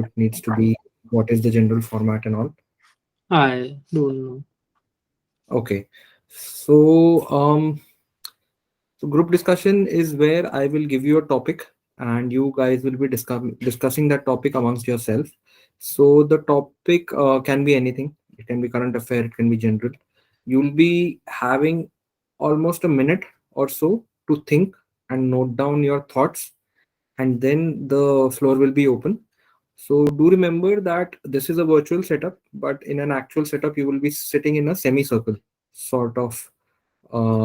it needs to be, what is the general format and all. I don't know. Okay. So group discussion is where I will give you a topic and you guys will be discussing that topic amongst yourself. So the topic can be anything. It can be current affair, it can be general. You'll be having almost a minute or so to think and note down your thoughts, and then the floor will be open. So do remember that this is a virtual setup, but in an actual setup, you will be sitting in a semicircle sort of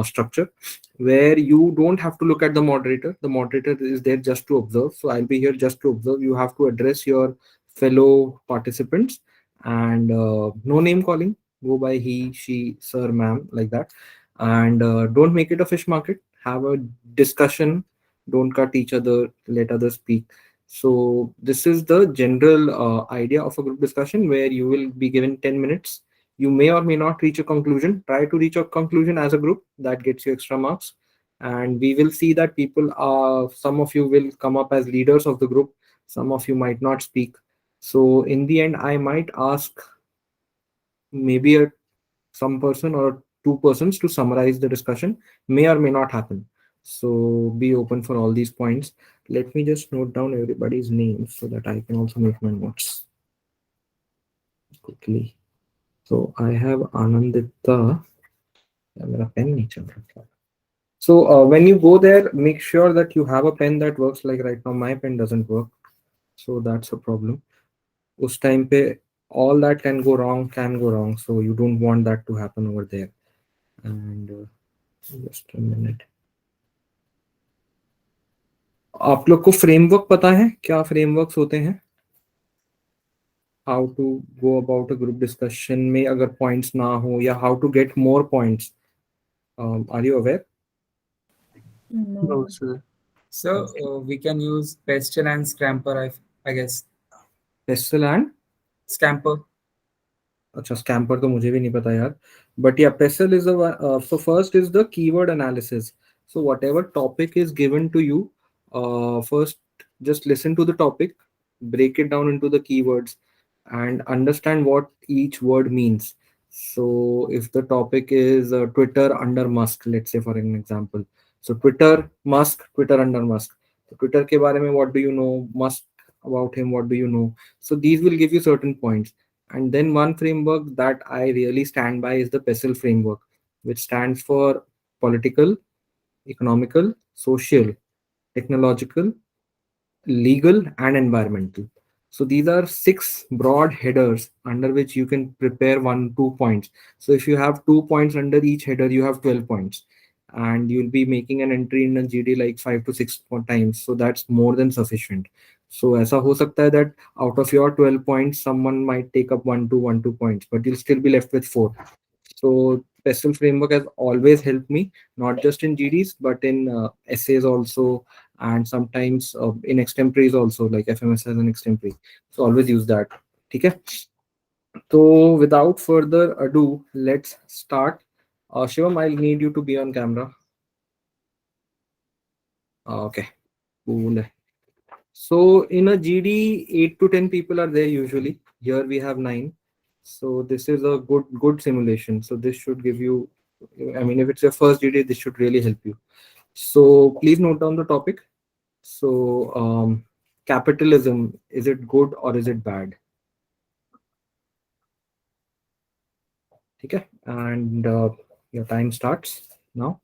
structure where you don't have to look at the moderator. The moderator is there just to observe. So I'll be here just to observe. You have to address your fellow participants, and no name calling. Go by he, she, sir, ma'am, like that. And don't make it a fish market. Have a discussion. Don't cut each other. Let others speak. So this is the general idea of a group discussion where you will be given 10 minutes. You may or may not reach a conclusion. Try to reach a conclusion as a group. That gets you extra marks. And we will see that people are, some of you will come up as leaders of the group, some of you might not speak. So in the end, I might ask maybe some person or two persons to summarize the discussion. May or may not happen. So be open for all these points. Let me just note down everybody's names so that I can also make my notes quickly. So I have Anandita. Yeah, मेरा pen नहीं चल रहा. So when you go there, make sure that you have a pen that works. Like right now, my pen doesn't work, so that's a problem. उस time पे all that can go wrong. So you don't want that to happen over there. And just a minute. आप लोग को framework पता है क्या frameworks होते हैं? How to go about a group discussion में अगर पॉइंट्स ना हो, या how to get more points. Are you aware? No, No. sir. So we can use pestle and scamper, I guess. PESTEL and, Scamper. अच्छा scamper तो मुझे भी नहीं पता यार. But yeah PESTEL is so first is the keyword analysis. So whatever topic is given to you, first just listen to the topic, break it down into the keywords, and understand what each word means. So if the topic is Twitter under Musk, let's say for an example, so Twitter Musk, Twitter under Musk, so Twitter ke bare mein what do you know, Musk about him what do you know. So these will give you certain points. And then one framework that I really stand by is the PESEL framework, which stands for political, economical, social, technological, legal, and environmental. So these are six broad headers under which you can prepare 1 2 points. So if you have 2 points under each header, you have 12 points. And you'll be making an entry in a GD like 5 to 6 times. So that's more than sufficient. So ऐसा हो सकता है that out of your 12 points, someone might take up 1 2 points, but you'll still be left with 4. So PESTEL framework has always helped me, not just in GDs, but in essays also, and sometimes in extemporaries also, like FMS as an extempore. So always use that. Okay. So without further ado, let's start. Shivam, I'll need you to be on camera. Okay. Cool. So in a GD, 8 to 10 people are there usually. Here we have 9. So this is a good simulation. So this should give you, I mean, if it's your first GD, this should really help you. So please note down the topic. So capitalism, is it good or is it bad? Okay. And your time starts now.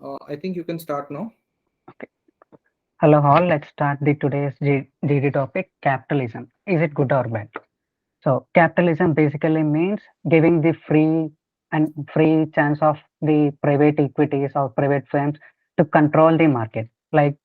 I think you can start now. Okay. Hello all, let's start the today's GD topic, capitalism. Is it good or bad? So capitalism basically means giving the free chance of the private equities or private firms to control the market, like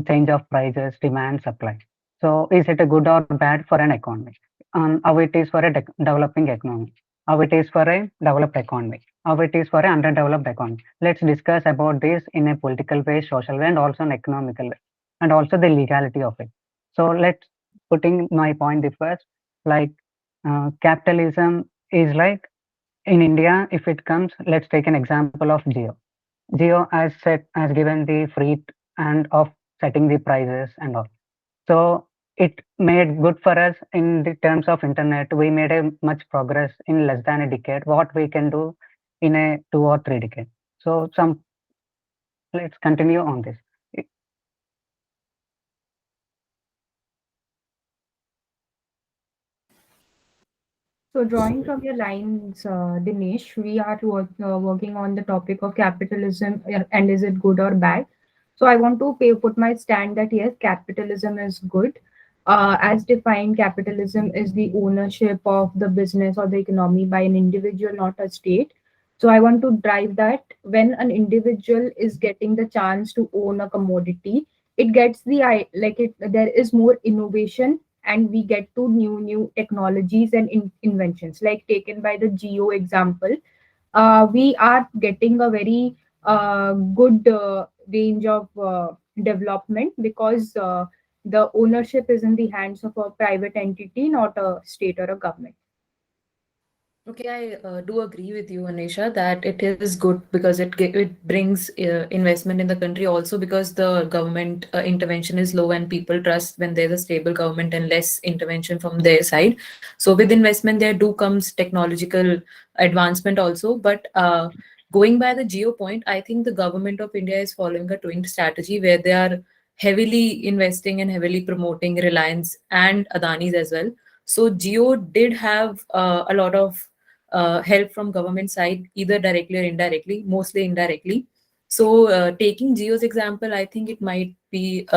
change of prices, demand, supply. So is it a good or bad for an economy? How it is for a developing economy? How it is for a developed economy? How it is for an underdeveloped economy? Let's discuss about this in a political way, social way, and also an economical way, and also the legality of it. So let's putting my point the first, like capitalism is like in India, if it comes, let's take an example of Geo. Geo has given the free and of setting the prices and all. So it made good for us in the terms of internet. We made a much progress in less than a decade. What we can do in a 2 or 3 decades. So let's continue on this. So, drawing from your lines, Dinesh, we are working on the topic of capitalism and is it good or bad. So, I want to put my stand that yes, capitalism is good. As defined, capitalism is the ownership of the business or the economy by an individual, not a state. So, I want to drive that when an individual is getting the chance to own a commodity, it gets like it. There is more innovation and we get to new technologies and inventions like taken by the geo example. We are getting a very good range of development because the ownership is in the hands of a private entity, not a state or a government. Okay, I do agree with you, Anisha, that it is good because it brings investment in the country also because the government intervention is low and people trust when there's a stable government and less intervention from their side. So with investment, there do comes technological advancement also. But going by the geo point, I think the government of India is following a twin strategy where they are heavily investing and heavily promoting Reliance and Adani's as well. So Geo did have a lot of help from government side, either directly or indirectly, mostly indirectly. So taking Geo's example, I think it might be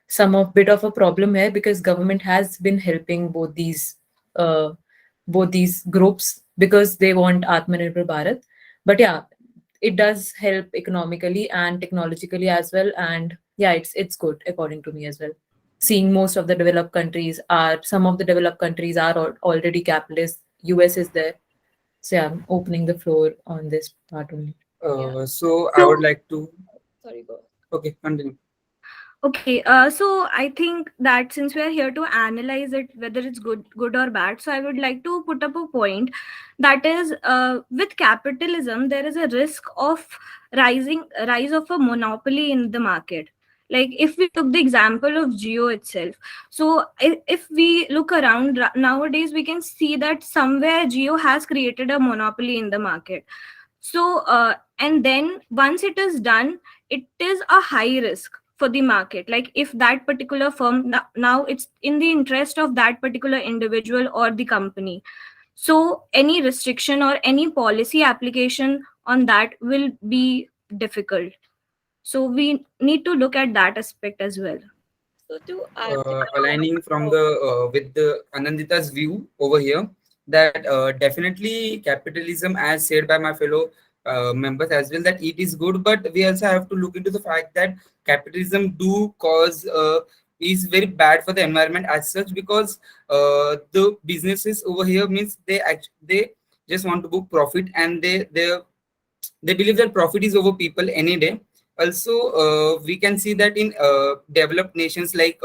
some of bit of a problem here because government has been helping uh, both these groups because they want Atmanirbhar Bharat. But yeah, it does help economically and technologically as well. And yeah, it's good according to me as well. Seeing most of the developed countries are some of the developed countries are already capitalist. US is there. So yeah, I'm opening the floor on this part only. So I would So, like to. sorry, go. Okay, continue. Okay, so I think that since we are here to analyze it, whether it's good or bad, so I would like to put up a point that is, with capitalism, there is a risk of rise of a monopoly in the market. Like if we took the example of Geo itself, so if we look around nowadays, we can see that somewhere Geo has created a monopoly in the market. So and then once it is done, it is a high risk for the market. Like if that particular firm, now it's in the interest of that particular individual or the company, so any restriction or any policy application on that will be difficult. So we need to look at that aspect as well. So to add, Aligning from the with the Anandita's view over here, that definitely capitalism, as said by my fellow members as well, that it is good, but we also have to look into the fact that capitalism do cause is very bad for the environment as such because the businesses over here means they just want to book profit and they believe that profit is over people any day. Also, we can see that in developed nations like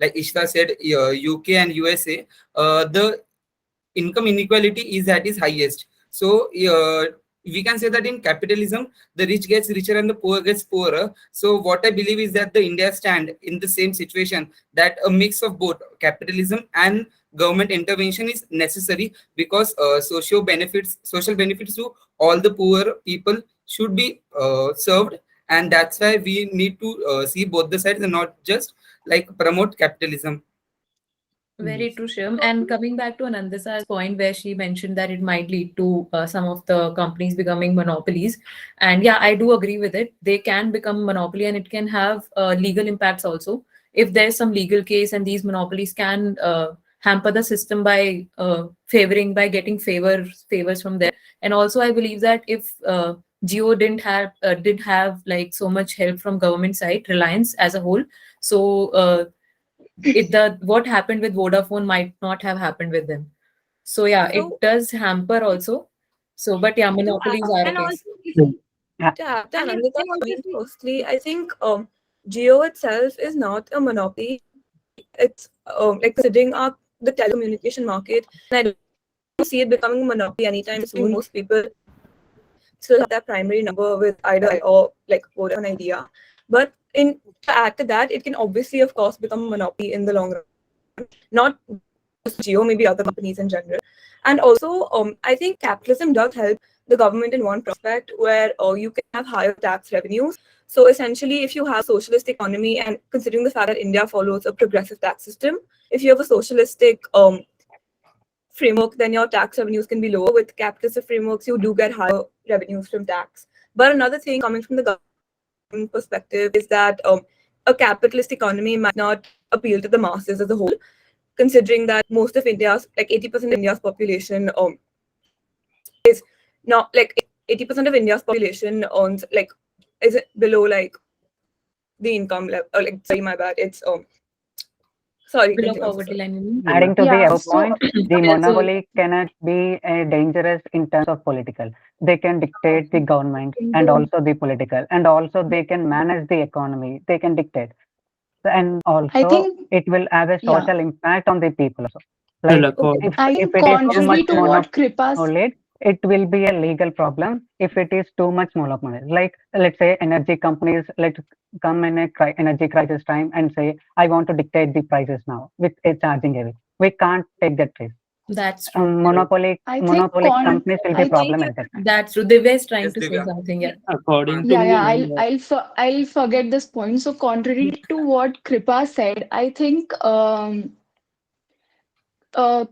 Ishta said, UK and USA, the income inequality is at its highest. So we can say that in capitalism, the rich gets richer and the poor gets poorer. So what I believe is that the India stand in the same situation, that a mix of both capitalism and government intervention is necessary because social benefits to all the poor people should be served, and that's why we need to see both the sides and not just like promote capitalism. Very true, Shivam. And coming back to Anandisa's point where she mentioned that it might lead to some of the companies becoming monopolies. And yeah, I do agree with it. They can become monopoly and it can have legal impacts also. If there's some legal case and these monopolies can hamper the system by favoring, by getting favors from there. And also, I believe that if Geo did have like so much help from government side, Reliance as a whole, so what happened with Vodafone might not have happened with them. So yeah, it does hamper also. So, but yeah, monopolies are a And case. also, Yeah, and then if with they that also point, say- firstly, I think Geo itself is not a monopoly. It's like considering the telecommunication market, and I don't see it becoming a monopoly anytime soon. Most people still have their primary number with either or like Vodafone Idea. But in to add to that, it can obviously, of course, become a monopoly in the long run. Not just Geo, maybe other companies in general. And also, I think capitalism does help the government in one prospect where you can have higher tax revenues. So essentially, if you have a socialist economy, and considering the fact that India follows a progressive tax system, if you have a socialistic framework, then your tax revenues can be lower. With capitalist frameworks, you do get higher revenues from tax. But another thing coming from the government perspective is that a capitalist economy might not appeal to the masses as a whole, considering that most of India's, like 80% of India's population is not like 80% of India's population earns like is below like the income level. Like sorry, my bad. It's sorry. Below Continue. poverty line. You mean? Adding to the Yeah, above so point, the Yeah, so monopoly cannot be dangerous in terms of political. They can dictate the government and also the political, and also they can manage the economy. They can dictate, and I also think, it will have a yeah, social impact on the people also. Well, Like according, if I if think it is too much contrary to what Kripa's, monopoly, it will be a legal problem if it is too much monopoly. Like let's say energy companies let come in a energy crisis time and say, I want to dictate the prices now with a charging heavy. We can't take that risk. that's true. Monopoly I think companies will be I problem at that time. That's true. Divya is trying Yes, to say Divya. something. Yeah. according to yeah, me, yeah, I'll forget this point. So contrary to what Kripa said, I think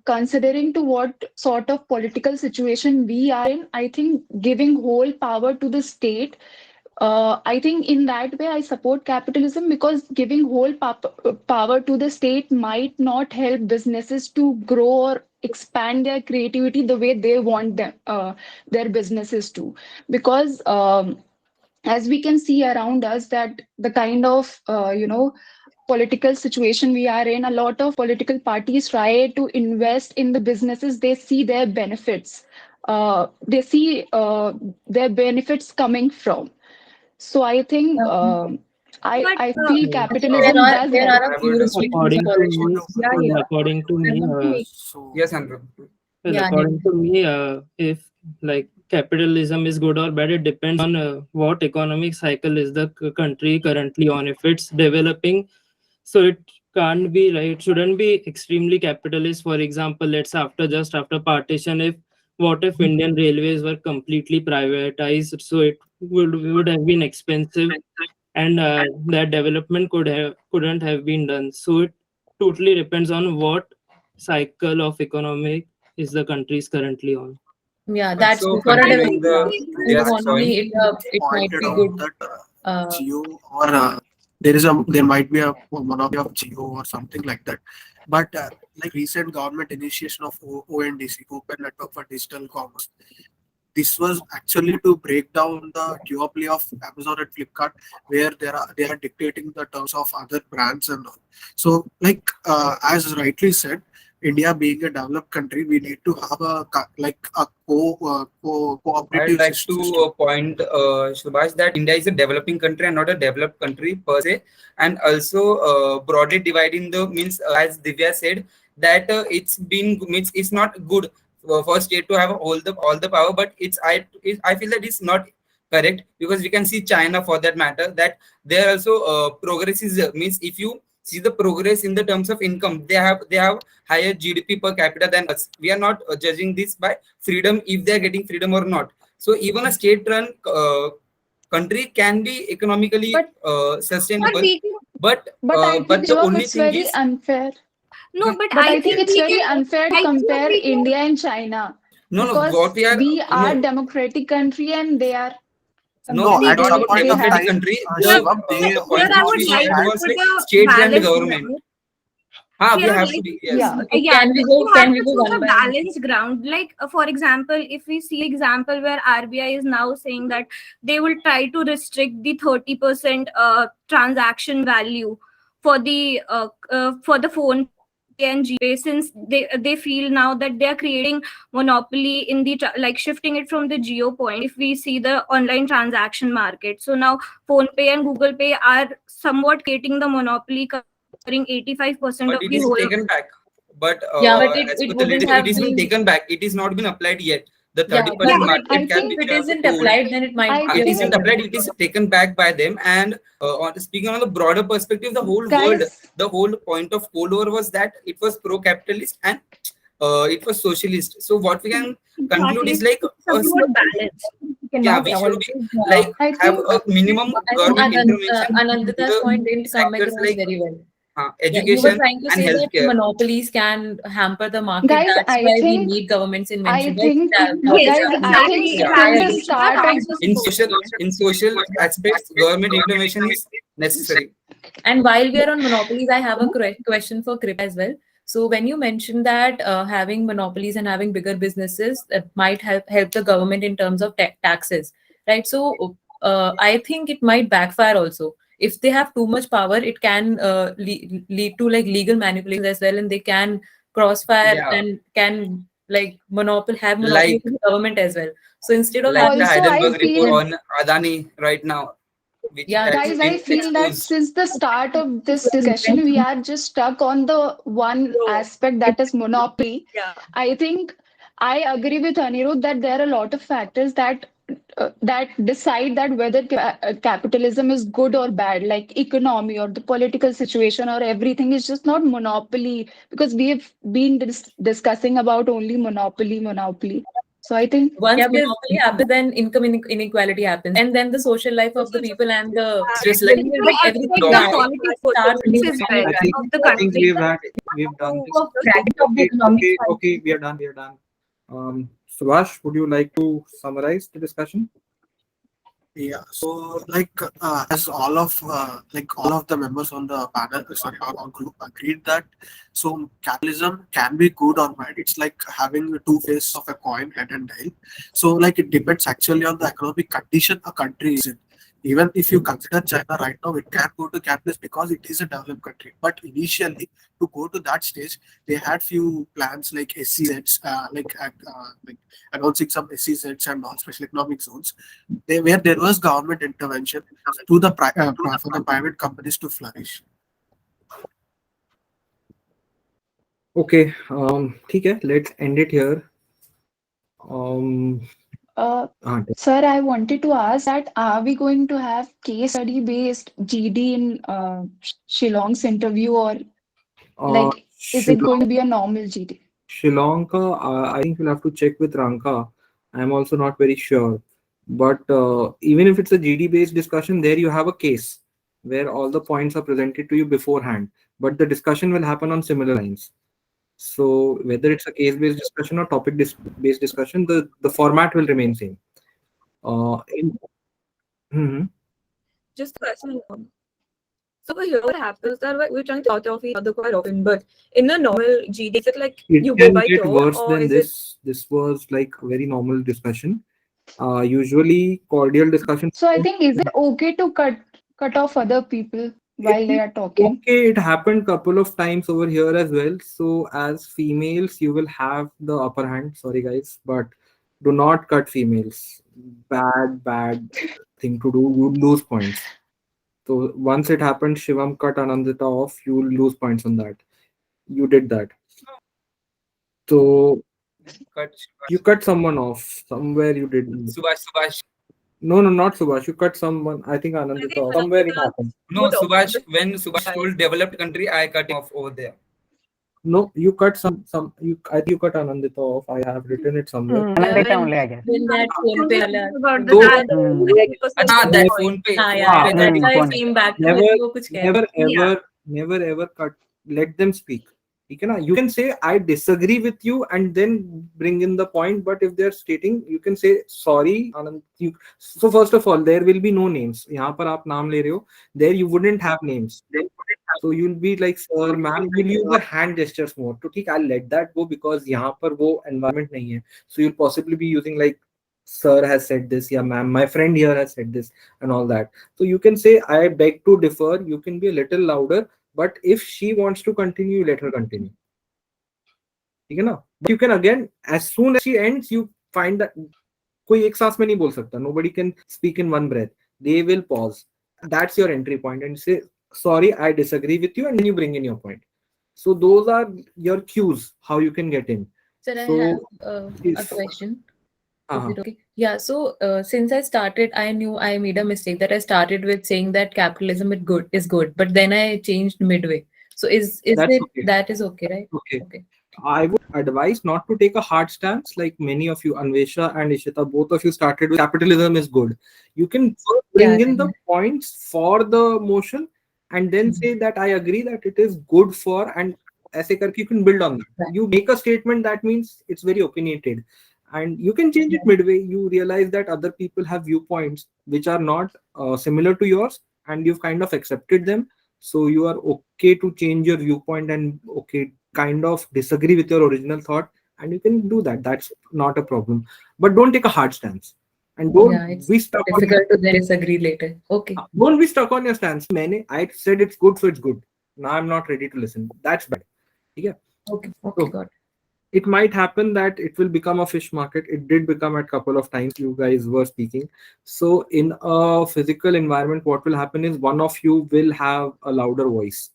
considering to what sort of political situation we are in, I think giving whole power to the state, I think in that way I support capitalism, because giving whole power to the state might not help businesses to grow or expand their creativity the way they want their businesses to. Because as we can see around us, that the kind of political situation we are in, a lot of political parties try to invest in the businesses they see their benefits. They see their benefits coming from. So I think but I feel There capitalism are does there help. are a I few would restrictions according for to it. me, Yeah, well, yeah. according to I me, want to make Yes, Andrew. well, yeah, according to me, if like capitalism is good or bad, it depends on what economic cycle is the country currently on. If it's developing, so it can't be like, it shouldn't be extremely capitalist. For example, let's just after partition, if what if Indian railways were completely privatized, so it would have been expensive, and that development couldn't have been done. So it totally depends on what cycle of economic is the country is currently on. yeah, that's Also, true. For a I continuing think the Divya's economy, point. it might be good. Geo or there might be a monopoly of Geo or something like that. But like recent government initiation of ONDC, Open Network for Digital Commerce, this was actually to break down the duopoly of Amazon and Flipkart, where they are dictating the terms of other brands and all. So, like as rightly said, India being a developed country, we need to have a I'd cooperative like system. to point, Subhash, that India is a developing country and not a developed country per se, and also broadly dividing the means, as Divya said, that it's not good for state to have all the power, but I feel that it's not correct, because we can see China for that matter, that there also progress is means if you see the progress in the terms of income, they have higher GDP per capita than us. We are not judging this by freedom, if they are getting freedom or not. So even a state-run country can be economically But sustainable, we can but I but think the Shivam, only it's thing very is unfair. No, but But I think it's we very can, unfair to I think compare we can, India and China No, no, because what we are, we are no, democratic country and they are no, No, it's see, at not some about point they of have democratic time, country. Shivam, The they here point I which would we also like shared had to was put like a state-run balanced government. ground. We Here, have to like, be, yes. yeah. Okay, yeah, can we like, go? you have Can we to go choose one a by one? balanced ground. Like, for example, if we see example where RBI is now saying that they will try to restrict the 30% transaction value for the phone and GPay, since they feel now that they are creating monopoly in the like shifting it from the geo point. If we see the online transaction market, so now phone pay and Google Pay are somewhat creating the monopoly, covering 85% But of it the is whole. taken back. But Yeah, but as per it the wouldn't leadership, it have is been been. taken back. It is not been applied yet. The Yeah, but 30% if I market cap think if which it I have isn't told, applied, then it might I be it a isn't think applied. problem. It is taken back by them. And speaking on the broader perspective, guys, the whole point of Cold War was that it was pro-capitalist and it was socialist. So what we can conclude Exactly, is like it's somewhat balanced. We yeah, cannot we should always be like I have think a minimum I think government intervention in Anandita's point the didn't come sectors across like very well. Yeah, you were education trying to and say that healthcare. monopolies can hamper the market. guys, That's why we need government's I intervention, right? think What Yes, is guys, I happening? think exactly, Yeah, I since the agree. exactly. That's start of also in supposed to social be. aspects, government intervention is necessary. And while we are on monopolies, I have a question for Kripa as well. So when you mentioned that having monopolies and having bigger businesses that might help the government in terms of taxes, right? So I think it might backfire also. If they have too much power, it can lead to like legal manipulations as well, and they can crossfire Yeah, and can like have monopoly like of the government as well. So instead of like having the also I Heidelberg report feel on Adani right now, which yeah, has guys, true. I been feel that exposed. since the start of this discussion, we are just stuck on the one So, aspect that is monopoly. yeah. I think I agree with Anirudh that there are a lot of factors that decide that whether capitalism is good or bad, like economy or the political situation or everything is just not monopoly because we have been discussing about only monopoly. So I think Once Yeah, because monopoly happens, then income inequality happens, and then the social life of the also just people and the It's just like It will will be everything affect the dominate. politics starts as well I think of the I think country. we've done this. of bracket of the economic cycle. Okay, we are done. We are done. Subhash, would you like to summarize the discussion? Yeah, so as all of the members on the panel, sorry, our group agreed that so capitalism can be good or bad. It's like having two faces of a coin, head and tail. So like it depends actually on the economic condition a country is in. Even if you consider China right now, it can go to capitalist because it is a developed country. But initially, to go to that stage, they had few plans like SEZs, like announcing some SEZs and non-special economic zones where there was government intervention to the for the private companies to flourish. Okay, ठीक है. Let's end it here. Um, uh, हाँ, sir, I wanted to ask that are we going to have case study based GD in Shillong's interview or like is it going to be a normal GD? Sri Lanka, I think we'll have to check with Ranka. I'm also not very sure. But even if it's a GD based discussion, there you have a case where all the points are presented to you beforehand. But the discussion will happen on similar lines. So whether it's a case based discussion or topic based discussion, the format will remain same. Mhm. just a question. So over here, what happens that we're trying to out of each other quite often, but in a normal GD, is it like It you go can by get tour worse or than is it this. This was like a very normal discussion. Usually cordial discussion. So I think is it okay to cut off other people while they are talking? Okay, it happened couple of times over here as well. So as females, you will have the upper hand. Sorry guys, but do not cut females. Bad thing to do. You lose points. So once it happened, Shivam cut Anandita off. You will lose points on that. You did that. So Cut you cut someone off somewhere. You did. Subhash. No, not Subhash. You cut someone. I think Anandita off. Somewhere it happened. No, Subhash. When Subhash told developed country, I cut him off over there. No, you cut some. I think you cut Anandita off. I have written it somewhere. Anandita only, I guess. When that phone pay About So- That phone pay. yeah, that's why I phone. came back to Never, it. वो कुछ कह रहे never थे. ever, never ever cut. Let them speak. You can say I disagree with you and then bring in the point, but if they're stating, you can say sorry Anand. So first of all, there will be no names. यहाँ पर आप नाम ले रहे हो, there you wouldn't have names. So you'll be like sir, ma'am. You'll use the hand gestures more. तो ठीक, I'll let that go because यहाँ पर वो environment नहीं है. So you'll possibly be using like sir has said this, yeah ma'am, my friend here has said this, and all that. So you can say I beg to differ. You can be a little louder, but if she wants to continue, let her continue. But you can again, as soon as she ends, you find that कोई एक सांस में नहीं बोल सकता. Nobody can speak in one breath. They will pause. That's your entry point and say sorry, I disagree with you, and then you bring in your point. So those are your cues how you can get in. Sir, I So, have a yes. question. Is Uh-huh. it okay? Yeah, so since I started, I knew I made a mistake that I started with saying that capitalism is good, but then I changed midway. So is That's it okay. that is okay, right? Okay. Okay. I would advise not to take a hard stance like many of you, Anvesha and Ishita, both of you started with capitalism is good. You can first bring Yeah, in the points for the motion and then say that I agree that it is good for, and ऐसे करके you can build on that. Right. You make a statement that means it's very opinionated and you can change it midway. You realize that other people have viewpoints which are not similar to yours and you've kind of accepted them. So you are okay to change your viewpoint and okay kind of disagree with your original thought, and you can do that. That's not a problem, but don't take a hard stance and Yeah, it's be stuck on difficult to then disagree later. Okay. don't be stuck on your stance. I said it's good, so it's good. Now I'm not ready to listen. That's bad. Yeah. Okay. Okay, So got it. it might happen that it will become a fish market. It did become at a couple of times you guys were speaking. So in a physical environment, what will happen is one of you will have a louder voice.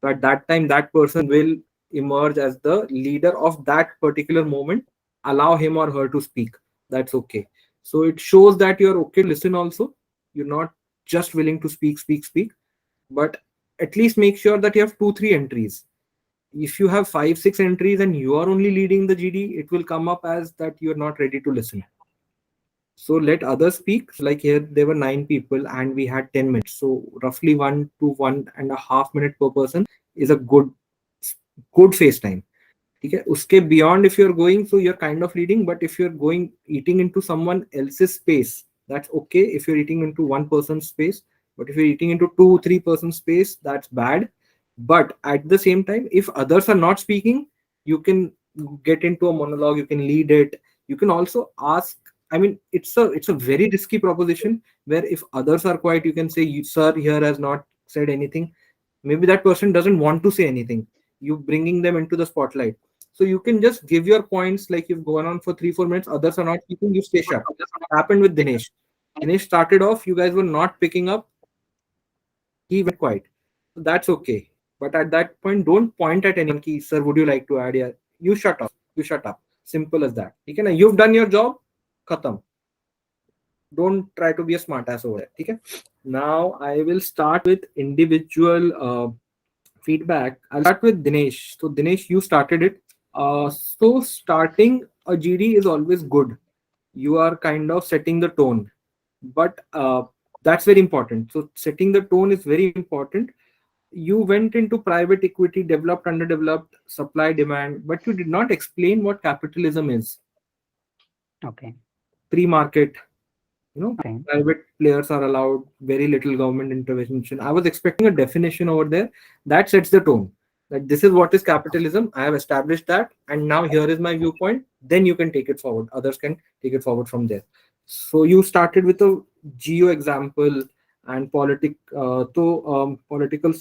So at that time, that person will emerge as the leader of that particular moment. Allow him or her to speak. That's okay. So it shows that you're okay to listen also. You're not just willing to speak, but at least make sure that you have 2, 3 entries. If you have 5, 6 entries and you are only leading the GD, it will come up as that you're not ready to listen. So let others speak. Like here, there were 9 people and we had 10 minutes. So roughly 1 to 1.5 minutes per person is a good face time. Okay. Uske beyond, if you're going, so you're kind of leading, but if you're going eating into someone else's space, that's okay. If you're eating into one person's space, but if you're eating into 2, 3 person space, that's bad. But at the same time, if others are not speaking, you can get into a monologue, you can lead it. You can also ask. I mean, it's a very risky proposition where if others are quiet, you can say, sir here has not said anything. Maybe that person doesn't want to say anything. You bringing them into the spotlight. So you can just give your points like you've gone on for 3, 4 minutes. Others are not speaking. You stay shut. Happened with Dinesh. Dinesh started off. You guys were not picking up. He went quiet. So that's okay. But at that point, don't point at anyone. Ki, sir, would you like to add here? You shut up. You shut up. Simple as that. Okay, you've done your job. Khatam. Don't try to be a smart ass over there. Okay. Now I will start with individual feedback. I'll start with Dinesh. So Dinesh, you started it. So starting a GD is always good. You are kind of setting the tone, but that's very important. So setting the tone is very important. You went into private equity, developed, underdeveloped, supply, demand, but you did not explain what capitalism is. Okay. Pre-market, Okay. private players are allowed, very little government intervention. I was expecting a definition over there that sets the tone. That this is what is capitalism. I have established that, and now here is my viewpoint. Then you can take it forward. Others can take it forward from there. So you started with a geo example and politicals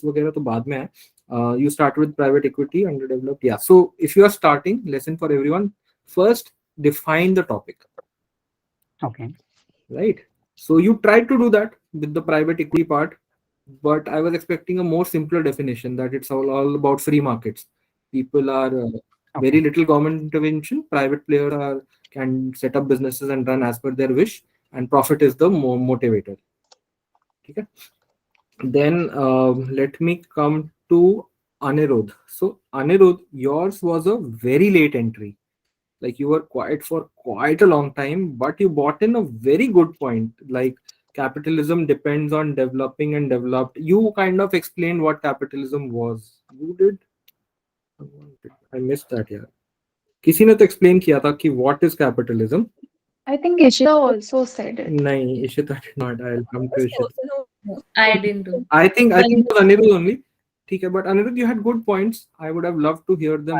वगैरह तो बाद में है. You start with private equity, underdeveloped. Yeah. So if you are starting, lesson for everyone. First, define the topic. Okay. Right. So you tried to do that with the private equity part, but I was expecting a more simpler definition that it's all about free markets. People are very little government intervention. Private players can set up businesses and run as per their wish, and profit is the motivator. Okay. Then let me come to Anirudh. So Anirudh, yours was a very late entry. Like you were quiet for quite a long time, but you brought in a very good point. Like capitalism depends on developing and developed. You kind of explained what capitalism was. You did. I missed that यार. किसी ने तो explain किया था कि what is capitalism. I think Ishita also said it. नहीं, Ishita did not. I'll come to This Ishita. person who No, I didn't do. I think it was Anirudh only. ठीक है, but Anirudh, you had good points. I would have loved to hear them.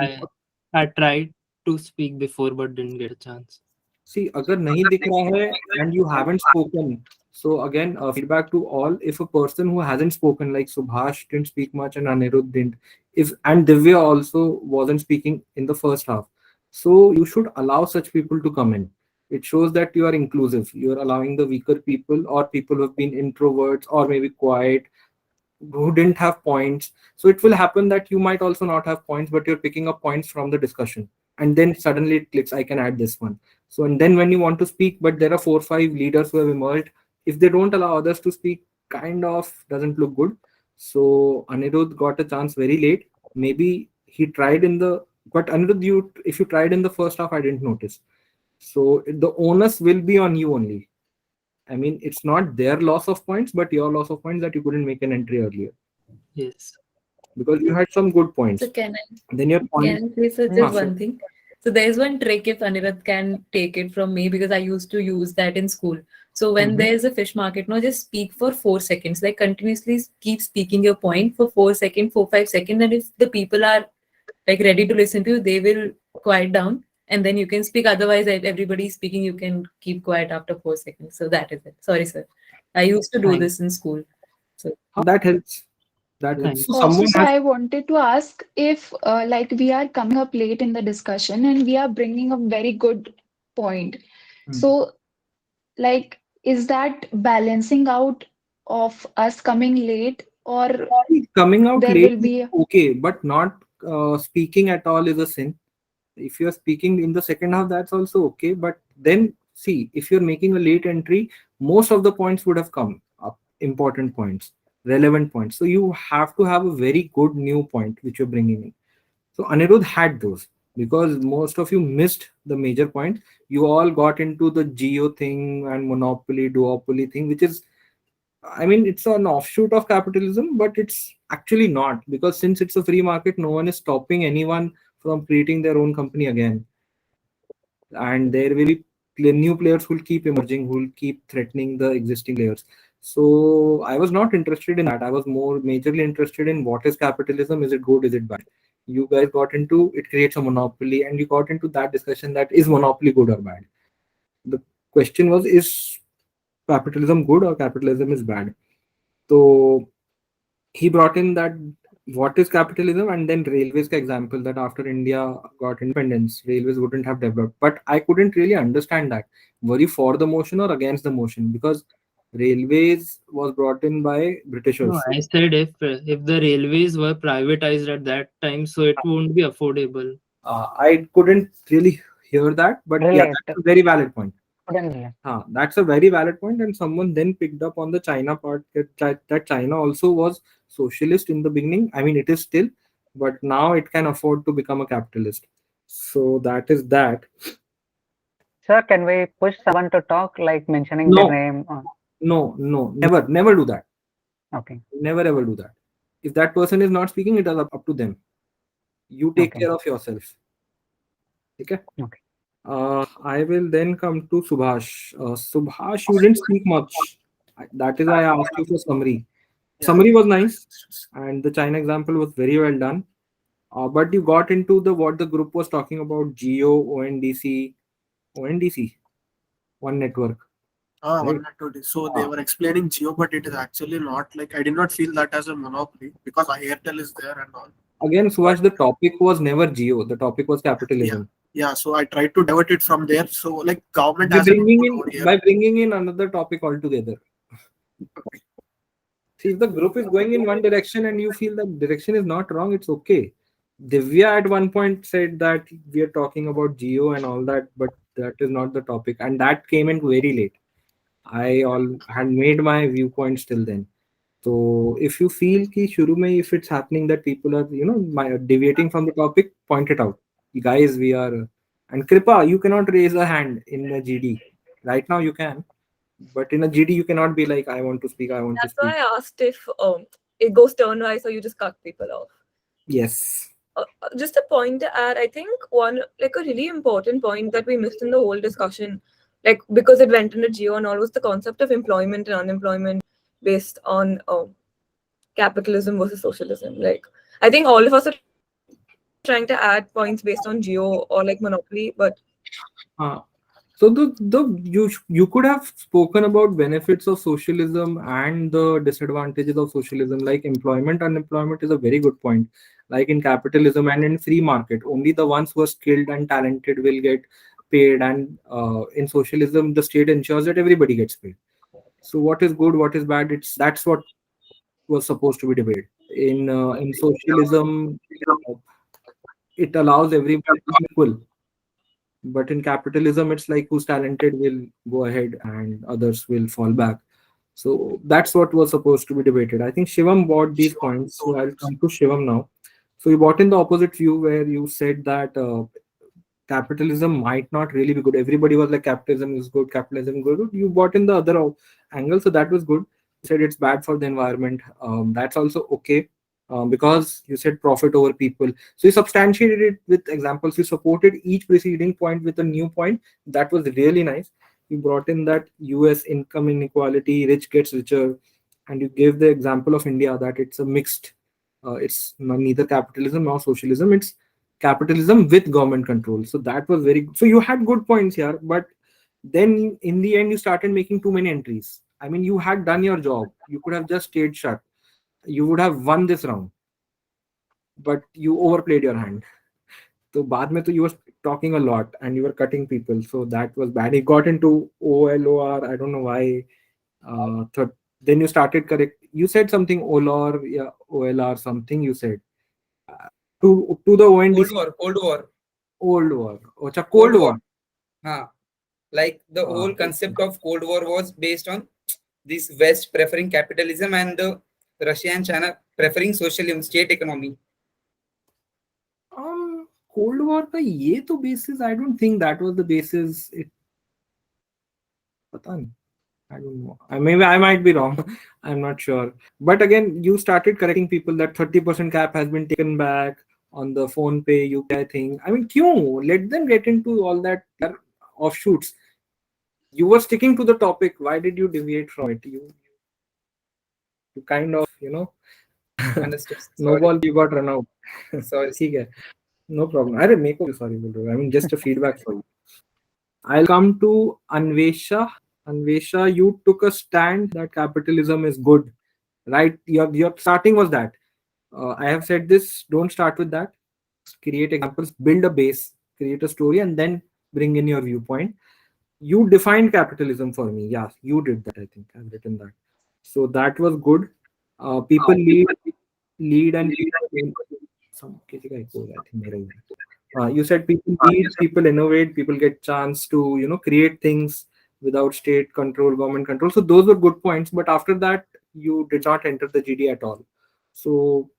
I tried to speak before but didn't get a chance. See, अगर नहीं दिख रहा है and you haven't spoken, so again, feedback to all. If a person who hasn't spoken, like Subhash didn't speak much and Anirudh didn't, if and Divya also wasn't speaking in the first half, so you should allow such people to come in. It shows that you are inclusive. You are allowing the weaker people or people who have been introverts or maybe quiet, who didn't have points. So it will happen that you might also not have points, but you're picking up points from the discussion. And then suddenly it clicks, I can add this one. So, and then when you want to speak, but there are 4 or 5 leaders who have emerged, if they don't allow others to speak, kind of doesn't look good. So Anirudh got a chance very late. Maybe he tried in the, but Anirudh, if you tried in the first half, I didn't notice. So the onus will be on you only. I mean, it's not their loss of points, but your loss of points that you couldn't make an entry earlier Yes. because you had some good points. So can I Then your point. can I please suggest one thing? So there's one trick if Anirudh can take it from me because I used to use that in school. So when there's a fish market, no, just speak for 4 seconds. Like continuously keep speaking your point for 4 seconds, 4 5 seconds, and if the people are like ready to listen to you, they will quiet down, and then you can speak. Otherwise, if everybody is speaking, you can keep quiet after 4 seconds. So that is it. Sorry, sir. I used to do Thank- this in school. So That helps. That helps. Thanks. So Also, someone so has. I wanted to ask if, like, we are coming up late in the discussion and we are bringing a very good point. So, like, is that balancing out of us coming late, or Coming out there late will is be okay, but not speaking at all is a sin. If you're speaking in the second half, that's also okay. But then, see, if you're making a late entry, most of the points would have come up, important points, relevant points. So you have to have a very good new point which you're bringing in. So Anirudh had those because most of you missed the major point. You all got into the geo thing and monopoly, duopoly thing, which is, I mean, it's an offshoot of capitalism, but it's actually not because since it's a free market, no one is stopping anyone from creating their own company again. And there will be new players who will keep emerging, who will keep threatening the existing players. So I was not interested in that. I was more majorly interested in what is capitalism? Is it good? Is it bad? You guys got into it creates a monopoly, and you got into that discussion that is monopoly good or bad? The question was, is capitalism good or capitalism is bad? So he brought in that what is capitalism and then railways ka example that after India got independence, railways wouldn't have developed. But I couldn't really understand that. Were you for the motion or against the motion? Because railways was brought in by Britishers. No, I said if the railways were privatized at that time, so it won't be affordable. I couldn't really hear that, but yeah, Relate. that's a very valid point. Couldn't relate. That's a very valid point, and someone then picked up on the China part that China also was socialist in the beginning. I mean, it is still, but now it can afford to become a capitalist. So that is that. Sir, can we push someone to talk, like mentioning their No, name? no, never do that. Okay. Never ever do that. If that person is not speaking, it is up to them. You take Okay. care of yourself. Okay. Okay. I will then come to Subhash. Subhash, you didn't speak much. That is why I asked you for summary. Summary was nice, and the China example was very well done. But you got into the what the group was talking about: Geo, ONDC, One Network. One Right. network. So they were explaining Geo, but it is actually not like I did not feel that as a monopoly because Airtel is there and all. Again, Subhash, the topic was never Geo. The topic was capitalism. Yeah, so I tried to divert it from there. So like government By has an bringing input over in here. by bringing in another topic altogether. See, if the group is going in one direction and you feel that direction is not wrong, it's okay. Divya at one point said that we are talking about Geo and all that, but that is not the topic, and that came in very late. I all had made my viewpoints till then. So if you feel ki shuru mein if it's happening that people are deviating from the topic, point it out. Guys, we are and Kripa, you cannot raise a hand in a GD. Right now you can, but in a GD you cannot be like I want to speak, I want to That's why speak. I asked if it goes turn wise or you just cut people off. Yes. just a point to add, I think one like a really important point that we missed in the whole discussion, like because it went into geo and all, was the concept of employment and unemployment based on capitalism versus socialism. Like I think all of us are trying to add points based on geo or like monopoly, but So you could have spoken about benefits of socialism and the disadvantages of socialism, like employment, unemployment is a very good point. Like in capitalism and in free market, only the ones who are skilled and talented will get paid, and in socialism, the state ensures that everybody gets paid. So what is good, what is bad? That's what was supposed to be debated. In socialism, uh, it allows everyone equal, but in capitalism it's like who's talented will go ahead and others will fall back. So that's what was supposed to be debated. I think Shivam bought these points, so I'll come to Shivam now. So you bought in the opposite view where you said that capitalism might not really be good. Everybody was like capitalism is good, capitalism is good. You bought in the other angle, so that was good. You said it's bad for the environment. That's also okay, because you said profit over people. So you substantiated it with examples. You supported each preceding point with a new point. That was really nice. You brought in that US income inequality, rich gets richer, and you gave the example of India that it's a mixed. It's neither capitalism nor socialism. It's capitalism with government control. So that was very good. So you had good points here, but then in the end you started making too many entries. I mean, you had done your job. You could have just stayed shut. You would have won this round, but you overplayed your hand. So baad mein to you were talking a lot and you were cutting people. So that was bad. He got into OLOR. I don't know why. Then you started correct. You said something OLOR, yeah, OLR something. You said to the ONDC. Cold War. Old War. Ocha, Cold War. Huh. Like the whole concept of Cold War was based on this West preferring capitalism and the Russia and China preferring socialism, state economy. Cold War का ये तो basis, I don't think that was the basis. पता नहीं. I don't know. Maybe I might be wrong. I'm not sure. But again, you started correcting people that 30% cap has been taken back on the phone pay UPI thing. I mean, kyun? Let them get into all that offshoots. You were sticking to the topic. Why did you deviate from it? You kind of, Understood. no ball, you got run out. Sorry. ठीक है. No problem. I make you sorry. I mean, just a feedback for you. I'll come to Anvesha. Anvesha, you took a stand that capitalism is good, right? Your starting was that. I have said this, don't start with that. Create examples, build a base, create a story, and then bring in your viewpoint. You defined capitalism for me. Yeah, you did that. I think I've written that. So that was good. People lead and some I think you said people lead, people innovate, people get chance to create things without state control, government control. So those were good points. But after that, you did not enter the GD at all. So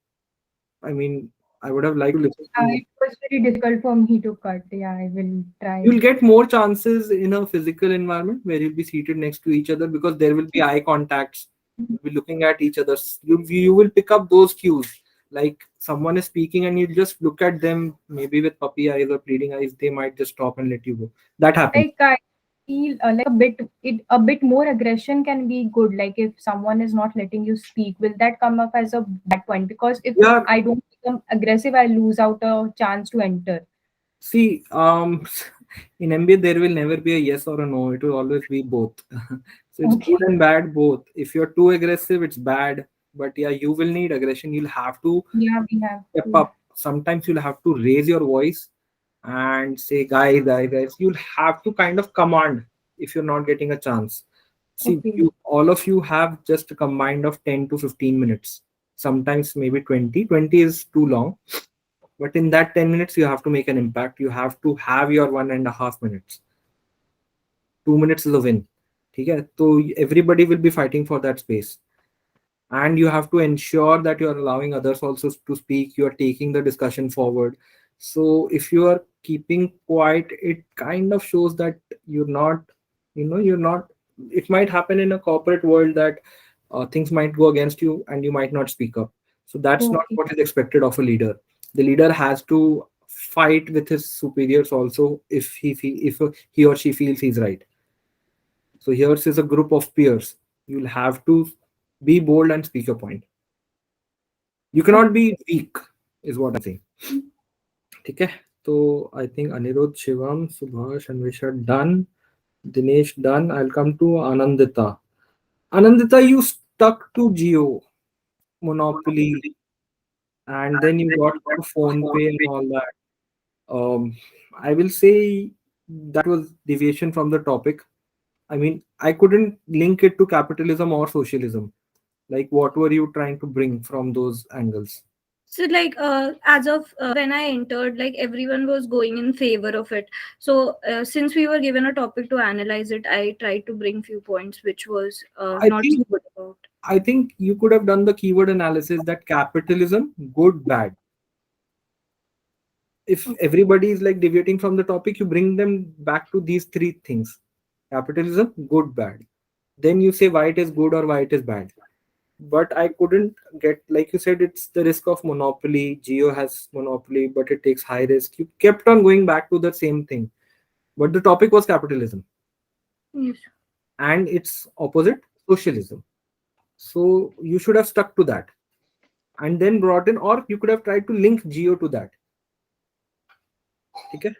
I mean, I would have liked to listen to you. It was very difficult for me to cut. Yeah, I will try. You'll get more chances in a physical environment where you'll be seated next to each other because there will be eye contacts. You'll be looking at each other. You will pick up those cues. Like someone is speaking and you just look at them, maybe with puppy eyes or pleading eyes, they might just stop and let you go. That happens. Like I feel like a bit more aggression can be good. Like if someone is not letting you speak, will that come up as a bad point? Because if I don't become aggressive, I lose out a chance to enter. See, in MBA there will never be a yes or a no. It will always be both. So it's good and bad both. If you're too aggressive, it's bad. But yeah, you will need aggression. You'll have to we have step up. Sometimes you'll have to raise your voice and say, guys. You'll have to kind of command if you're not getting a chance. See, all of you have just a combined of 10 to 15 minutes. Sometimes maybe 20. 20 is too long. But in that 10 minutes, you have to make an impact. You have to have your 1.5 minutes. 2 minutes is a win. Okay? So everybody will be fighting for that space. And you have to ensure that you're allowing others also to speak. You're taking the discussion forward. So if you are keeping quiet, it kind of shows that you're not, it might happen in a corporate world that things might go against you and you might not speak up. So that's not what is expected of a leader. The leader has to fight with his superiors also if if he or she feels he's right. So here's is a group of peers. You'll have to be bold and speak your point. You cannot be weak, is what I'm saying. Okay. So I think Anirudh, Shivam, Subhash, Anvisha done. Dinesh done. I'll come to Anandita. Anandita, you stuck to Geo Monopoly, and then you got to Phone Pay and all that. I will say that was deviation from the topic. I mean, I couldn't link it to capitalism or socialism. Like, what were you trying to bring from those angles? So like as of when I entered, like everyone was going in favor of it. So since we were given a topic to analyze it, I tried to bring few points which was I not think so good about. I think you could have done the keyword analysis that capitalism, good, bad. If everybody is like deviating from the topic, you bring them back to these three things: capitalism, good, bad. Then you say why it is good or why it is bad. But I couldn't get, like you said, it's the risk of monopoly. Geo has monopoly, but it takes high risk. You kept on going back to the same thing. But the topic was capitalism Yes. and its opposite, socialism. So you should have stuck to that and then brought in, or you could have tried to link Geo to that. Okay.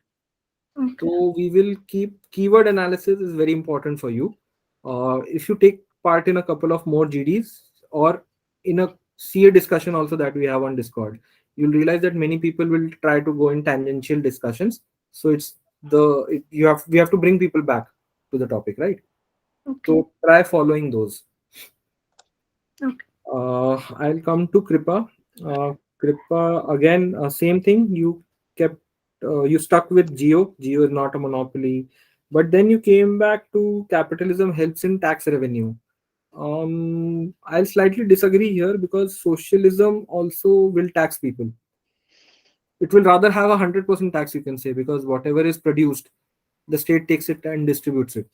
Okay. So we will keep keyword analysis is very important for you. If you take part in a couple of more GDs or in a CA discussion also that we have on Discord, you'll realize that many people will try to go in tangential discussions. So it's we have to bring people back to the topic, right? Okay. So try following those. Okay. I'll come to Kripa. Kripa again, same thing. Kept you stuck with Geo. Geo is not a monopoly, but then you came back to capitalism helps in tax revenue. I'll slightly disagree here because socialism also will tax people. It will rather have 100% tax, you can say, because whatever is produced, the state takes it and distributes it.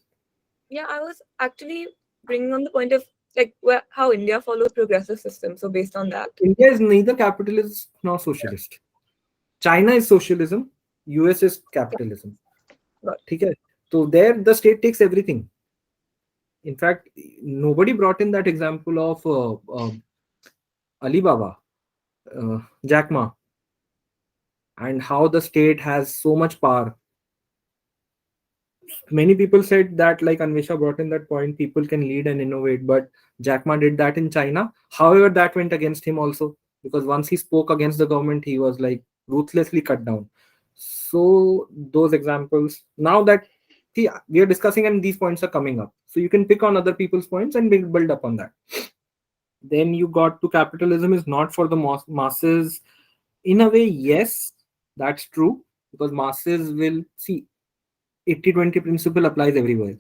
Yeah, I was actually bringing on the point of like how India follows progressive system. So based on that, India is neither capitalist nor socialist. China is socialism. US is capitalism. Got it. Okay. So there, the state takes everything. In fact, nobody brought in that example of Alibaba, Jack Ma, and how the state has so much power. Many people said that, like Anvesha brought in that point, people can lead and innovate, but Jack Ma did that in China. However, that went against him also, because once he spoke against the government, he was like ruthlessly cut down. So those examples, now that see, we are discussing and these points are coming up, so you can pick on other people's points and build up on that. Then you got to capitalism is not for the masses. In a way, yes, that's true, because masses will see 80-20 principle applies everywhere.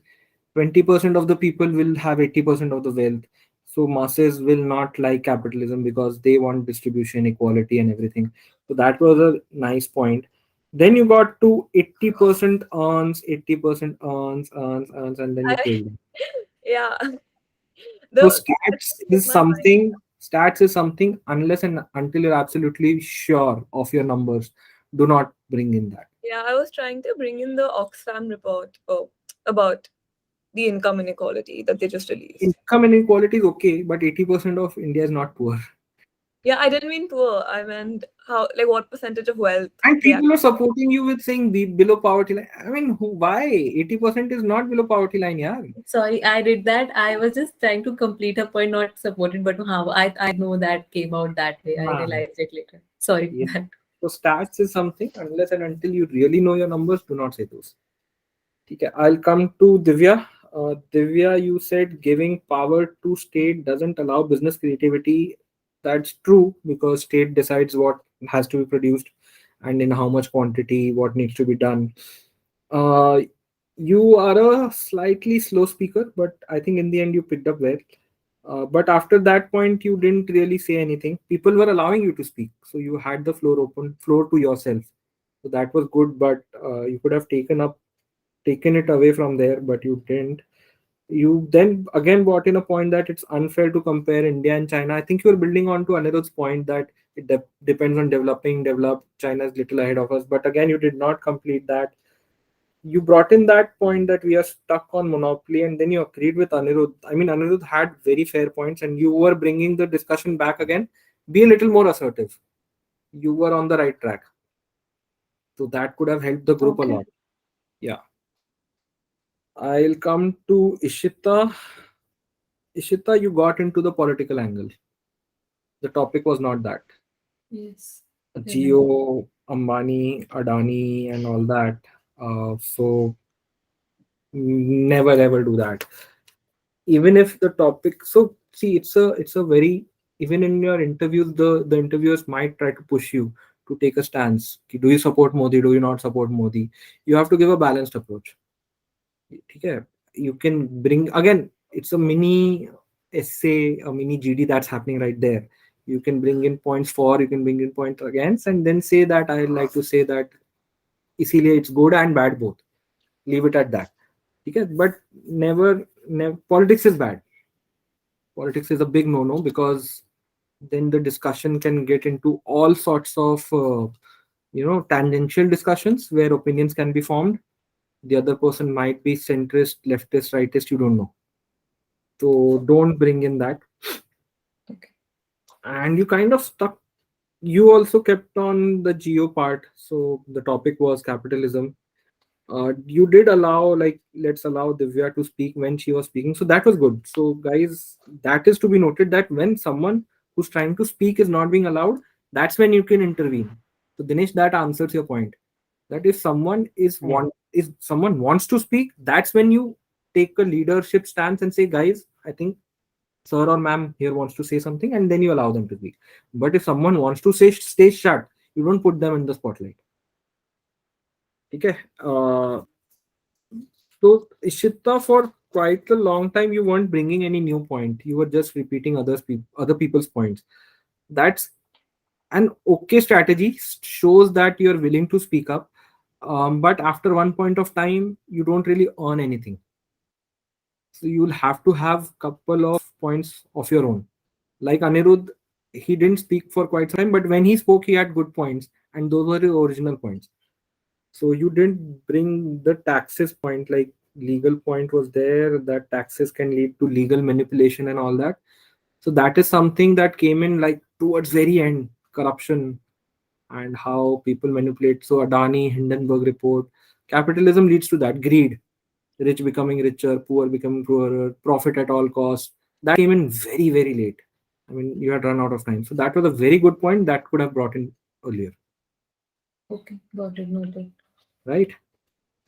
20% of the people will have 80% of the wealth. So masses will not like capitalism because they want distribution, equality, and everything. So that was a nice point. Then you got to 80% earns, 80% earns, and then you killed them. yeah, So the stats is something unless and until you're absolutely sure of your numbers, do not bring in that. yeah, I was trying to bring in the Oxfam report about the income inequality that they just released. Income inequality is okay, but 80% of India is not poor. Yeah, I didn't mean poor. I meant how, like, what percentage of wealth. And they people are supporting you with saying be below poverty line. I mean, why? 80% is not below poverty line, yeah. Sorry, I did that. I was just trying to complete a point, not supported, but how I know that came out that way. I Nah. realized it later. Sorry. Yeah. So stats is something unless and until you really know your numbers, do not say those. Okay, I'll come to Divya. Divya, you said giving power to state doesn't allow business creativity. That's true because state decides what has to be produced and in how much quantity, what needs to be done. Uh, you are a slightly slow speaker, but I think in the end you picked up well. But after that point, you didn't really say anything. People were allowing you to speak, so you had the floor to yourself. So that was good, but you could have taken it away from there, but you didn't. You then again brought in a point that it's unfair to compare India and China. I think you were building on to Anirudh's point that It depends on developed. China is little ahead of us, but again, you did not complete that. You brought in that point that we are stuck on monopoly, and then you agreed with Anirudh. I mean, Anirudh had very fair points, and you were bringing the discussion back again. Be a little more assertive. You were on the right track, so that could have helped the group a Okay. lot. Yeah. I'll come to Ishita. Ishita, you got into the political angle. The topic was not that. Yes. Geo, Ambani, Adani, and all that. So never ever do that. Even if the topic, so see, it's a very, even in your interviews, the interviewers might try to push you to take a stance. Do you support Modi? Do you not support Modi? You have to give a balanced approach. Okay, you can bring again. It's a mini essay, a mini GD that's happening right there. You can bring in points for, you can bring in points against, and then say that I like to say that. इसीलिए it's good and bad both. Leave it at that. Okay, but never. Politics is bad. Politics is a big no-no because then the discussion can get into all sorts of tangential discussions where opinions can be formed. The other person might be centrist, leftist, rightist, you don't know. So don't bring in that. Okay. And you kind of stuck. You also kept on the geo part. So the topic was capitalism. You did allow, like, let's allow Divya to speak when she was speaking. So that was good. So guys, that is to be noted that when someone who's trying to speak is not being allowed, that's when you can intervene. So Dinesh, that answers your point. That if someone if someone wants to speak, that's when you take a leadership stance and say, guys, I think sir or ma'am here wants to say something, and then you allow them to speak. But if someone wants to say stay shut, you don't put them in the spotlight. Okay. So Ishita, for quite a long time, you weren't bringing any new point. You were just repeating other people's points. That's an okay strategy. Shows that you're willing to speak up. But after one point of time, you don't really earn anything. So you'll have to have couple of points of your own. Like Anirudh, he didn't speak for quite some time, but when he spoke, he had good points, and those were his original points. So you didn't bring the taxes point, like legal point was there, that taxes can lead to legal manipulation and all that. So that is something that came in like towards very end, corruption and how people manipulate. So Adani, Hindenburg report, capitalism leads to that, greed, rich becoming richer, poor becoming poorer, profit at all costs. That came in very, very late. I mean, you had run out of time. So that was a very good point that could have brought in earlier, Okay. Got it. Noted. right?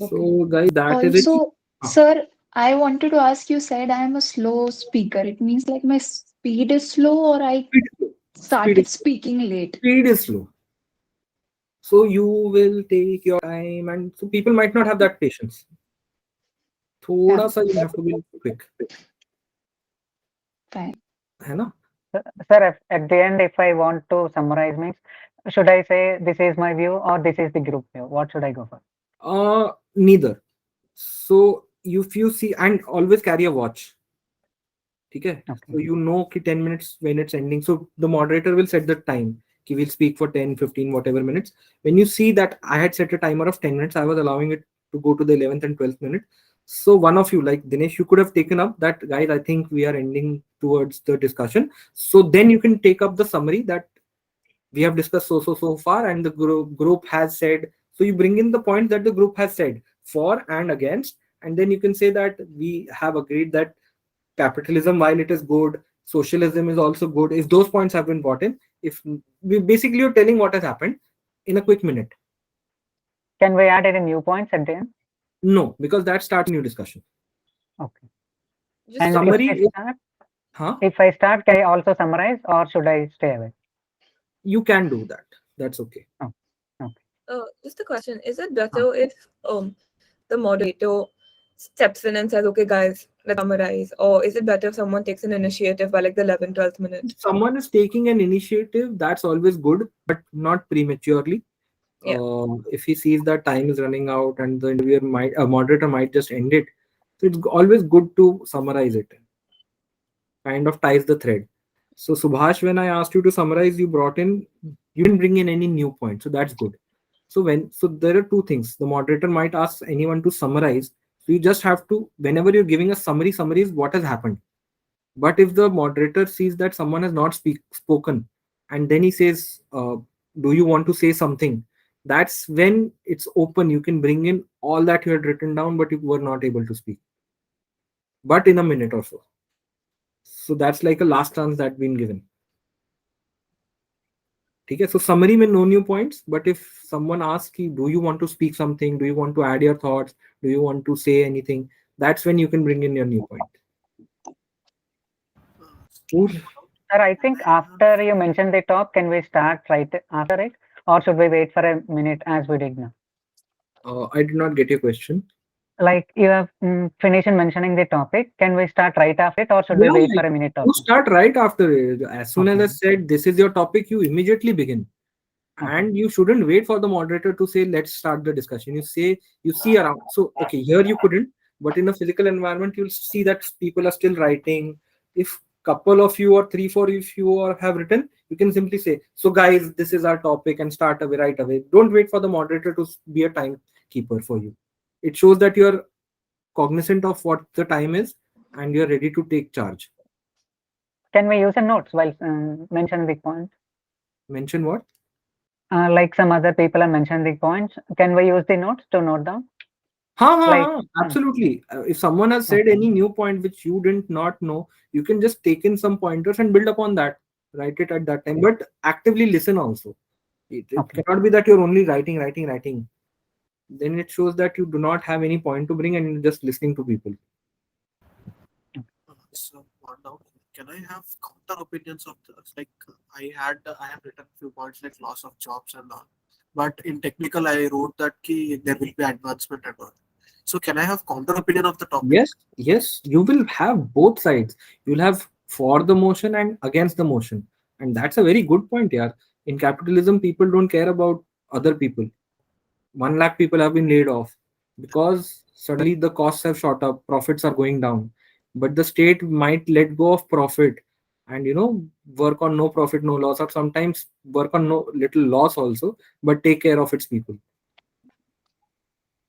Okay. So, guys, that is it. Also, sir, I wanted to ask, you said I am a slow speaker. It means like my speed is slow or I Speed is slow. started speaking late. Speed is slow. So you will take your time, and so people might not have that patience. थोड़ा Yeah, सा you have to be quick, fine. है ना? Sir, at the end, if I want to summarize, means should I say this is my view or this is the group view? What should I go for? Neither. So if you see, and always carry a watch. Okay. So you know कि 10 minutes when it's ending. So the moderator will set the time. He will speak for 10, 15, whatever minutes. When you see that I had set a timer of 10 minutes, I was allowing it to go to the 11th and 12th minute. So one of you, like Dinesh, you could have taken up that, guys, I think we are ending towards the discussion. So then you can take up the summary that we have discussed so far, and the group has said. So you bring in the point that the group has said for and against, and then you can say that we have agreed that capitalism, while it is good, socialism is also good. If those points have been brought in, if we basically you're telling what has happened in a quick minute. Can we add any new points at the end? No, because that starts a new discussion. Okay. Just And Summary if I is, start, if I start, can I also summarize or should I stay away? you can do that. That's okay. Oh, okay. Just a question: is it better if the moderator steps in and says, "Okay, guys, let's summarize," or is it better if someone takes an initiative by like the 11th, 12th minute? If someone is taking an initiative, that's always good, but not prematurely. Yeah. If he sees that time is running out and the interviewer might, a moderator might just end it. So it's always good to summarize it. Kind of ties the thread. So Subhash, when I asked you to summarize, you didn't bring in any new point. So that's good. So there are two things. The moderator might ask anyone to summarize. So you just have to, whenever you're giving a summary is what has happened. But if the moderator sees that someone has not spoken, and then he says, do you want to say something? That's when it's open. You can bring in all that you had written down, but you were not able to speak. But in a minute or so. So that's like a last chance that been given. Okay, so summary में no new points, but if someone asks you, do you want to speak something, do you want to add your thoughts, do you want to say anything, that's when you can bring in your new point. Sir, I think after you mention the top, can we start right after it, or should we wait for a minute as we did now? I did not get your question. Like you have finished mentioning the topic, can we start right after it, or should we wait for a minute? You start right after it. As soon as I said this is your topic, you immediately begin. And you shouldn't wait for the moderator to say let's start the discussion. You see around. So okay, here you couldn't, but in a physical environment you'll see that people are still writing. If couple of you or 3-4 if you have written, you can simply say, so guys, this is our topic, and start away right away. Don't wait for the moderator to be a timekeeper for you. It shows that you're cognizant of what the time is and you're ready to take charge. Can we use a notes while mention the point? Mention what? Like some other people have mentioned the points. Can we use the notes to note down? Absolutely. If someone has said any new point which you did not know, you can just take in some pointers and build upon that. Write it at that time, but actively listen also. It cannot be that you're only writing. Then it shows that you do not have any point to bring and you're just listening to people. So now, can I have counter opinions of this? Like I have written a few points like loss of jobs and all, but in technical I wrote that there will be advancement and all. So can I have counter opinion of the topic? Yes, you will have both sides. You'll have for the motion and against the motion, and that's a very good point. Yeah, in capitalism, people don't care about other people. 1 lakh people have been laid off because suddenly the costs have shot up, profits are going down, but the state might let go of profit and work on no profit no loss, or sometimes work on no little loss also, but take care of its people.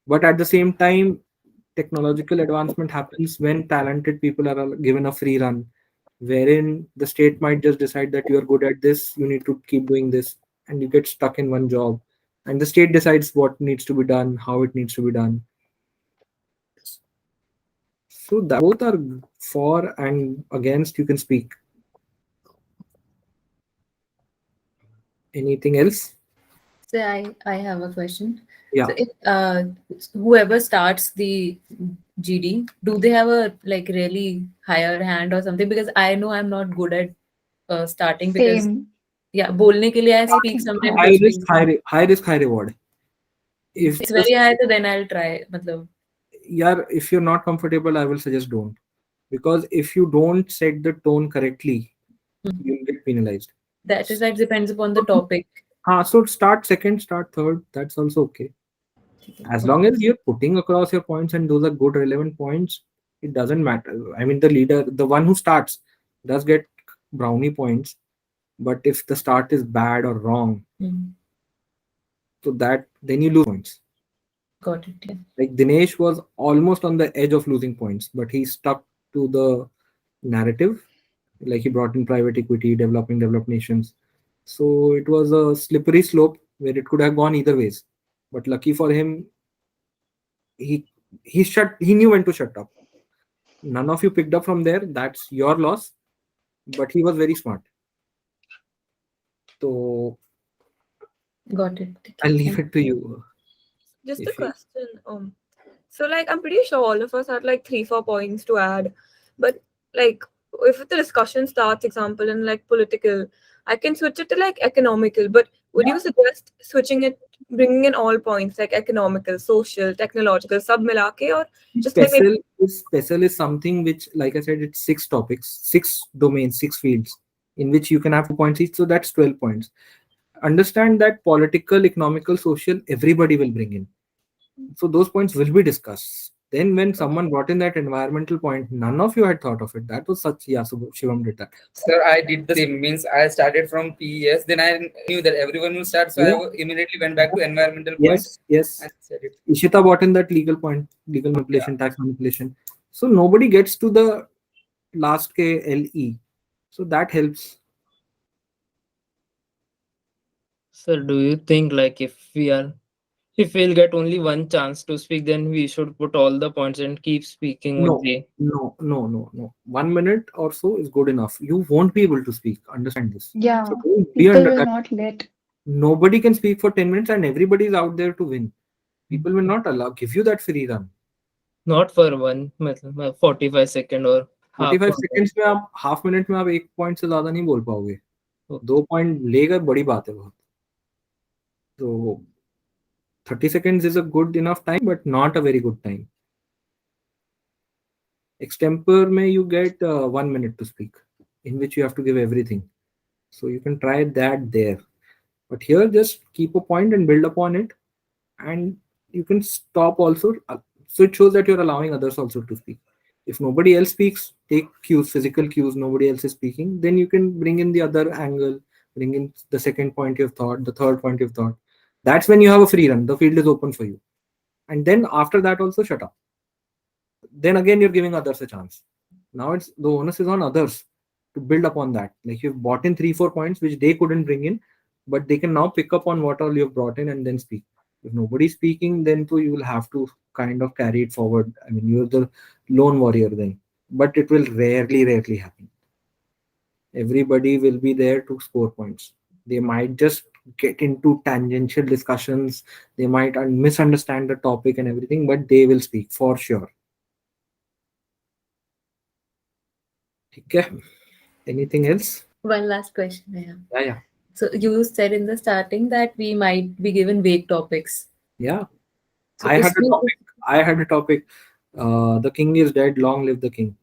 But at the same time, technological advancement happens when talented people are given a free run, wherein the state might just decide that you are good at this, you need to keep doing this, and you get stuck in one job, and the state decides what needs to be done, how it needs to be done. So that both are for and against. You can speak. Anything else? So I have a question. Yeah. So if whoever starts the GD, do they have a like really higher hand or something? Because I know I'm not good at starting because Same. yeah, bolne ke liye I speak sometimes. High risk, high reward. If it's very high, so then I'll try. Matlab. Yeah, if you're not comfortable, I will suggest don't. Because if you don't set the tone correctly, you'll get penalized. That depends upon the topic. So start second, start third. That's also okay. As long as you're putting across your points and those are good, relevant points, it doesn't matter. I mean, the leader, the one who starts, does get brownie points. But if the start is bad or wrong, so then you lose points. Got it. Yeah. Like Dinesh was almost on the edge of losing points, but he stuck to the narrative. Like he brought in private equity, developing developed nations. So it was a slippery slope where it could have gone either ways. But lucky for him, he knew when to shut up. None of you picked up from there. That's your loss. But he was very smart. So got it. I'll leave it to you. Just a question. So like I'm pretty sure all of us had like 3-4 points to add, but like if the discussion starts, example, in like political, I can switch it to like economical. But would you suggest switching it, bringing in all points like economical, social, technological, sub milake, or just like maybe... Special is something which, like I said, it's 6 topics, 6 domains, 6 fields in which you can have 2 points each. So that's 12 points. Understand that political, economical, social, everybody will bring in. So those points will be discussed. Then when someone brought in that environmental point, none of you had thought of it. That was such, yeah, so Shivam did that. Sir, I did the same. Means I started from PES. Then I knew that everyone will start, so Yeah. I immediately went back to environmental point Yes. and said it. Ishita brought in that legal point, legal manipulation, tax manipulation. So nobody gets to the last K LE. So that helps. Sir, do you think like if we'll get only one chance to speak, then we should put all the points and keep speaking No, only? no. 1 minute or so is good enough. You won't be able to speak. Understand this. Yeah, So don't be people under will that. not let. Nobody can speak for 10 minutes and everybody is out there to win. People will not give you that free run. Not for one, मतलब 45 second or half 45 hour. seconds में आप half minute में आप एक point से ज्यादा नहीं बोल पाओगे. Okay. 2 पॉइंट लेकर बड़ी बात है बहुत. So 30 seconds is a good enough time, but not a very good time. Extempore may you get 1 minute to speak, in which you have to give everything. So you can try that there. But here, just keep a point and build upon it, and you can stop also. So it shows that you're allowing others also to speak. If nobody else speaks, take cues, physical cues, nobody else is speaking, then you can bring in the other angle, bring in the second point you've thought, the third point you've thought. That's when you have a free run. The field is open for you. And then after that, also shut up. Then again, you're giving others a chance. Now it's the onus is on others to build upon that. Like you've brought in 3-4 points which they couldn't bring in, but they can now pick up on what all you've brought in and then speak. If nobody's speaking, then too you will have to kind of carry it forward. I mean, you're the lone warrior then, but it will rarely happen. Everybody will be there to score points. They might just get into tangential discussions. They might misunderstand the topic and everything, but they will speak for sure. Okay. Anything else? One last question I have. Yeah. So you said in the starting that we might be given vague topics. Yeah. So I had a topic. The king is dead. Long live the king.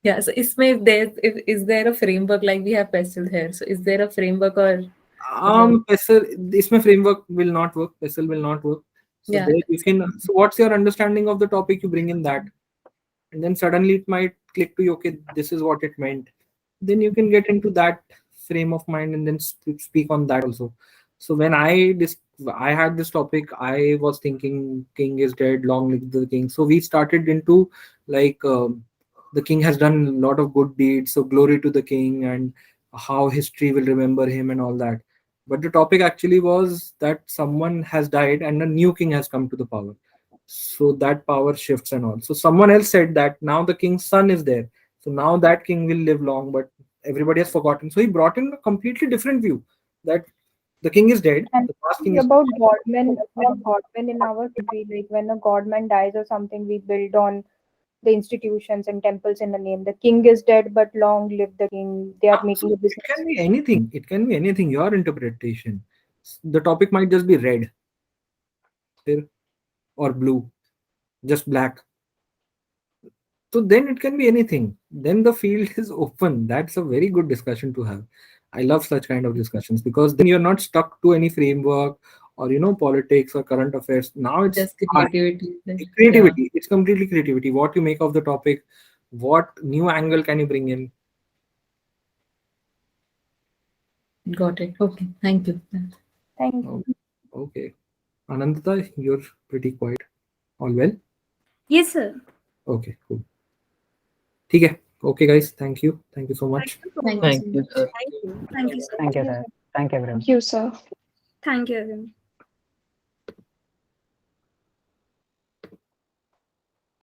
Yeah. So is there a framework like we have PESTEL here? So is there a framework or PESTEL, this framework will not work. PESTEL will not work. So yeah. there you can. So what's your understanding of the topic? You bring in that, and then suddenly it might click to you. Okay, this is what it meant. Then you can get into that frame of mind and then speak on that also. So when I had this topic, I was thinking king is dead, long live the king. So we started into like the king has done a lot of good deeds, so glory to the king, and how history will remember him and all that. But the topic actually was that someone has died and a new king has come to the power. So that power shifts and all. So someone else said that now the king's son is there. So now that king will live long, but everybody has forgotten. So he brought in a completely different view that the king is dead. And The past king is about godmen, with godmen in our country, like when a godman dies or something, we build on the institutions and temples in the name. The king is dead, but long live the king. They are making a It business. can be anything. It can be anything. Your interpretation. The topic might just be red or blue, just black. So then it can be anything. Then the field is open. That's a very good discussion to have. I love such kind of discussions because then you're not stuck to any framework or politics or current affairs. Now it's Just creativity. creativity. It's completely creativity. What you make of the topic, what new angle can you bring in? Yeah. Got it. Okay. Thank you. Thank you. Okay. Anandita, you're pretty quiet. All well? Yes, sir. Okay, cool. ठीक है. Okay, guys. Thank you. Thank you so much. Thank Thank you, sir. Thank you, sir. Thank you, sir. Thank you, everyone. Thank you, sir. Thank you, everyone.